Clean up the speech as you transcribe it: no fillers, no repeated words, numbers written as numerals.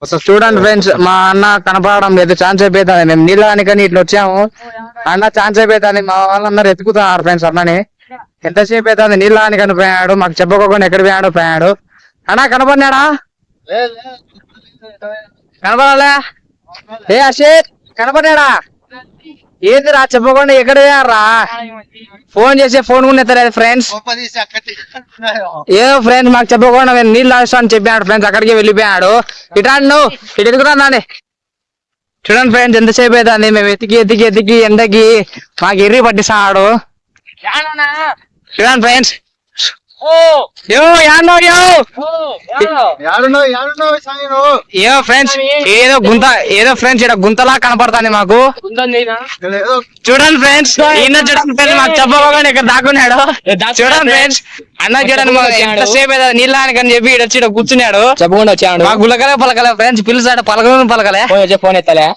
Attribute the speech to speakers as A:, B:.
A: అసలు చూడండి ఫ్రెండ్స్, మా అన్న కనపడడం లేదు. ఛాన్స్ అయిపోతుంది. మేము నీళ్ళని ఇట్లా వచ్చాము. అన్న ఛాన్స్ అయిపోతుంది. మా వాళ్ళందరూ ఎత్తుకుతున్నారు ఫ్రెండ్స్ అన్నని. ఎంతసేపు అవుతుంది నీళ్ళని కనిపోయాడు. మాకు చెప్పకుండా ఎక్కడ పోయాడు. అన్నా కనపడినాడా? కనపడాలే. ఏ అశేష్ కనపడ్డా? ఏందిరా చెప్పకుండా ఎక్కడ పోయారా? ఫోన్ చేసే ఫోన్ కూడా ఎత్తలేదు ఫ్రెండ్స్. ఏదో ఫ్రెండ్స్ మాకు చెప్పకుండా నీళ్ళు తాగిస్తాను చెప్పాడు ఫ్రెండ్స్. అక్కడికి వెళ్ళిపోయాడు. ఇటు ఎదుగురాండి. చూడండి ఫ్రెండ్స్ ఎంతసేపు అవుతుంది. మేము ఎతికి ఎండకి మాకు ఎర్రి పట్టిస్తాడు. చూడండి ఫ్రెండ్స్. ఏదో ఫ్రెండ్స్ ఇక్కడ గుంతలా కనపడతాను మాకు. చూడండి ఫ్రెండ్స్ చూడండి ఫ్రెండ్స్ మాకు చెప్పకుండా ఇక్కడ దాక్కున్నాడు. చూడండి ఫ్రెండ్స్ అన్న చూడండి ఎంతసేపు నీళ్ళని అని చెప్పి ఇక్కడ వచ్చి కూర్చున్నాడు. చెప్పకుండా వచ్చాడు. మా గులకలే పలకలే ఫ్రెండ్స్. పిలుస్తాడు పలకలే ఫోన్ ఎత్తలే.